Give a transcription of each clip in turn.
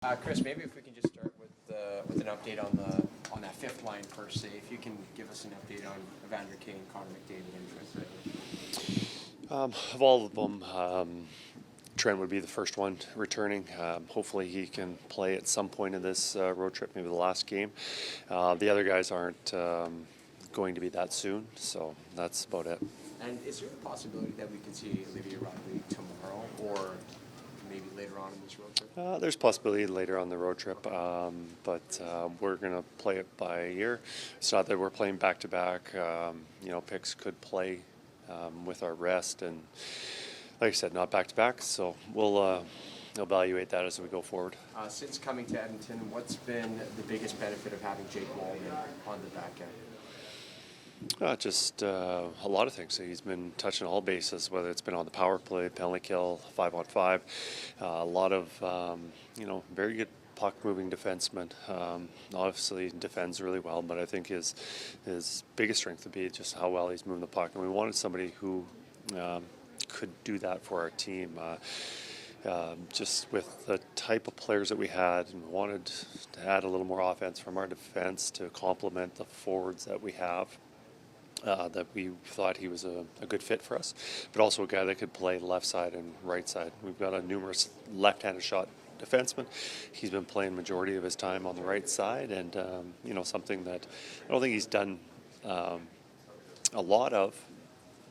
Kris, maybe if we can just start with an update on that fifth line per se. If you can give us an update on Evander Kane, Connor McDavid, and Trent. Of all of them, Trent would be the first one returning. Hopefully he can play at some point in this road trip, maybe the last game. The other guys aren't going to be that soon, so that's about it. And is there a possibility that we could see Olivier Riley tomorrow or maybe later on in this road trip? There's possibility later on the road trip, but we're going to play it by ear. It's not that we're playing back-to-back. Picks could play with our rest, and like I said, not back-to-back, so we'll evaluate that as we go forward. Since coming to Edmonton, what's been the biggest benefit of having Jake Walden on the back end? Just a lot of things. He's been touching all bases, whether it's been on the power play, penalty kill, 5-on-5. A lot of, very good puck-moving defenseman. Obviously defends really well, but I think his biggest strength would be just how well he's moving the puck. And we wanted somebody who could do that for our team. Just with the type of players that we had, and we wanted to add a little more offense from our defense to complement the forwards that we have. That we thought he was a good fit for us, but also a guy that could play left side and right side. We've got a numerous left-handed shot defenseman. He's been playing majority of his time on the right side, and something that I don't think he's done a lot of,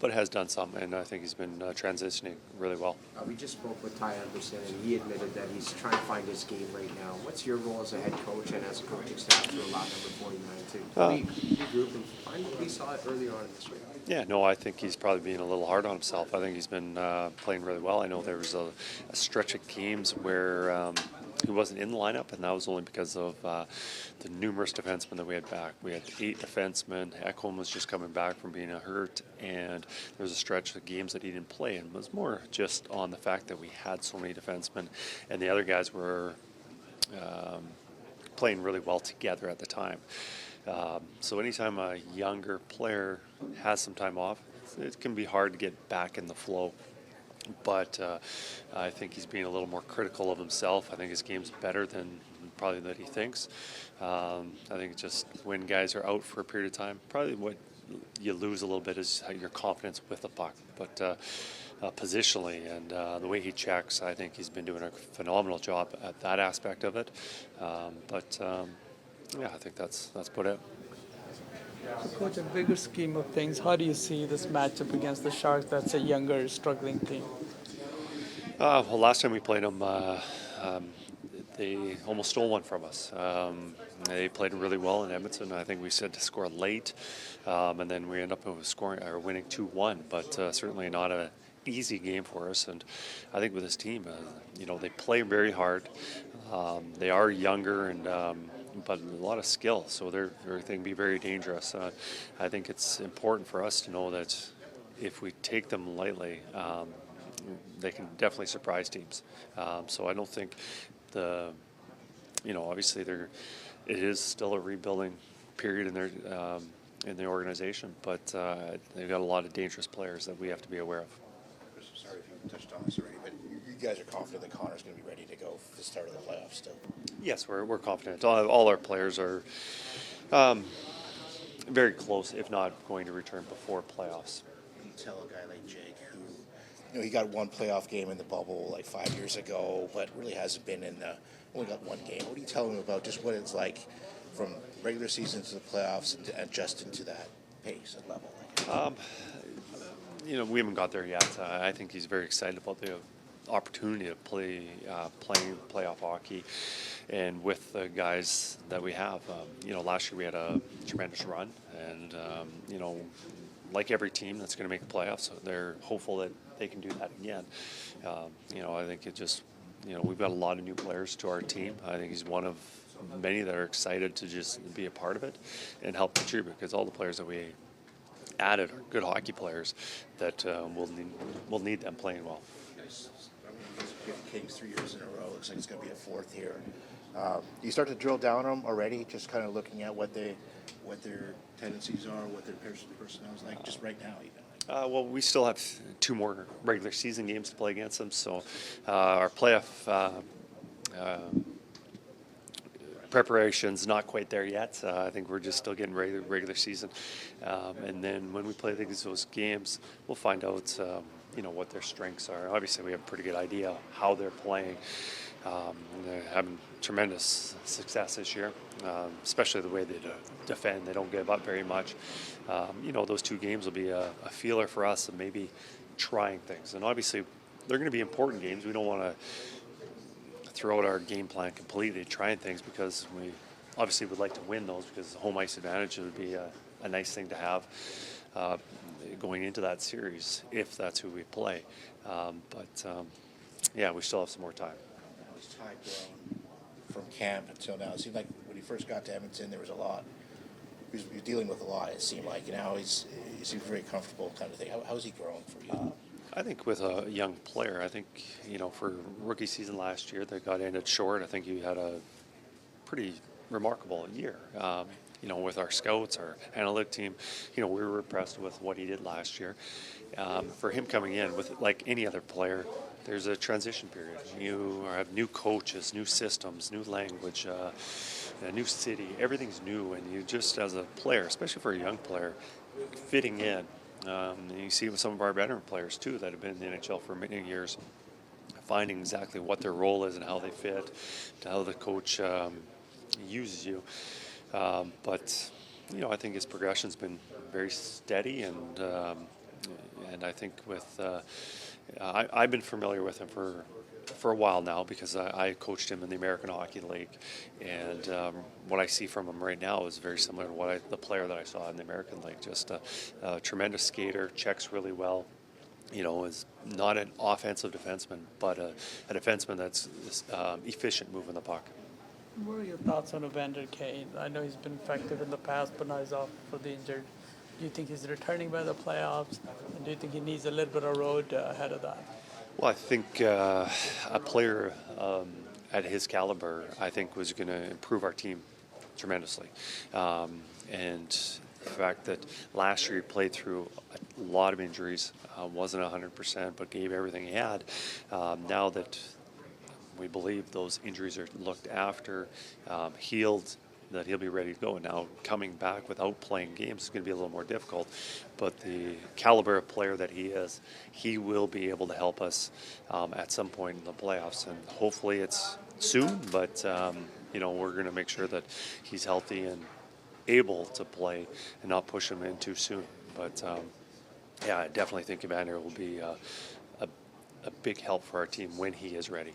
but has done some, and I think he's been transitioning really well. We just spoke with Ty Anderson, and he admitted that he's trying to find his game right now. What's your role as a head coach and as a coaching staff to allow number 49 to regroup and find what we saw it earlier on in this week? Yeah, no, I think he's probably being a little hard on himself. I think he's been playing really well. I know there was a stretch of games where he wasn't in the lineup, and that was only because of the numerous defensemen that we had back. We had 8 defensemen. Ekholm was just coming back from being hurt, and there was a stretch of games that he didn't play, and it was more just on the fact that we had so many defensemen, and the other guys were playing really well together at the time. So anytime a younger player has some time off, it can be hard to get back in the flow. But I think he's being a little more critical of himself. I think his game's better than probably that he thinks. I think just when guys are out for a period of time, probably what you lose a little bit is your confidence with the puck. But positionally and the way he checks, I think he's been doing a phenomenal job at that aspect of it. I think that's about it. So Coach, a bigger scheme of things, how do you see this matchup against the Sharks? That's a younger, struggling team. Last time we played them, they almost stole one from us. They played really well in Edmonton. I think we said to score late, and then we end up winning 2-1. But certainly not an easy game for us. And I think with this team, they play very hard. They are younger and. But a lot of skill, so they can be very dangerous. I think it's important for us to know that if we take them lightly, they can definitely surprise teams. So I don't think obviously it is still a rebuilding period in the organization, but they've got a lot of dangerous players that we have to be aware of. Sorry if you touched on this already, but you guys are confident that Connor's going to be ready to go for the start of the playoffs still? Yes, we're confident. All our players are very close, if not going to return before playoffs. You tell a guy like Jake who, he got one playoff game in the bubble like 5 years ago, but really hasn't been only got one game. What do you tell him about just what it's like from regular season to the playoffs and adjusting to that pace and level? We haven't got there yet. I think he's very excited about the opportunity to playing playoff hockey, and with the guys that we have. Last year we had a tremendous run, and like every team that's going to make the playoffs, they're hopeful that they can do that again. I think it just, we've got a lot of new players to our team. I think he's one of many that are excited to just be a part of it and help contribute, because all the players that we added are good hockey players that will need them playing well. Kings 3 years in a row. Looks like it's going to be a fourth here. You start to drill down on them already, just kind of looking at what their tendencies are, what their personnel is like, just right now even. Well, we still have 2 more regular season games to play against them, so our playoff preparation's not quite there yet. I think we're just still getting regular season, and then when we play those games, we'll find out what their strengths are. Obviously, we have a pretty good idea how they're playing. They're having tremendous success this year, especially the way they defend. They don't give up very much. Those 2 games will be a feeler for us of maybe trying things. And obviously, they're going to be important games. We don't want to throw out our game plan completely, trying things, because we obviously would like to win those, because home ice advantage would be a nice thing to have going into that series if that's who we play. Yeah, we still have some more time. How has Ty grown from camp until now? It seemed like when he first got to Edmonton, there was a lot. He was dealing with a lot, it seemed like. Now he seems very comfortable, kind of thing. How has he grown for you? I think with a young player, I think, for rookie season last year that got ended short, I think he had a pretty remarkable year. With our scouts, our analytic team, we were impressed with what he did last year. For him coming in, with like any other player, there's a transition period. You have new coaches, new systems, new language, a new city. Everything's new, and you just, as a player, especially for a young player, fitting in. You see with some of our veteran players too that have been in the NHL for many years, finding exactly what their role is and how they fit, to how the coach uses you. But I think his progression's been very steady, and I think with I've been familiar with him for a while now, because I coached him in the American Hockey League, and what I see from him right now is very similar to the player that I saw in the American League. Just a tremendous skater, checks really well. Is not an offensive defenseman, but a defenseman that's efficient moving the puck. What are your thoughts on Evander Kane? I know he's been effective in the past, but now he's off for the injured. Do you think he's returning by the playoffs? And do you think he needs a little bit of road ahead of that? Well, I think a player at his caliber, I think, was going to improve our team tremendously. And the fact that last year he played through a lot of injuries, wasn't 100%, but gave everything he had. Now that we believe those injuries are looked after, healed, that he'll be ready to go. And now coming back without playing games is going to be a little more difficult. But the caliber of player that he is, he will be able to help us at some point in the playoffs. And hopefully it's soon, but we're going to make sure that he's healthy and able to play and not push him in too soon. But I definitely think Evander will be a big help for our team when he is ready.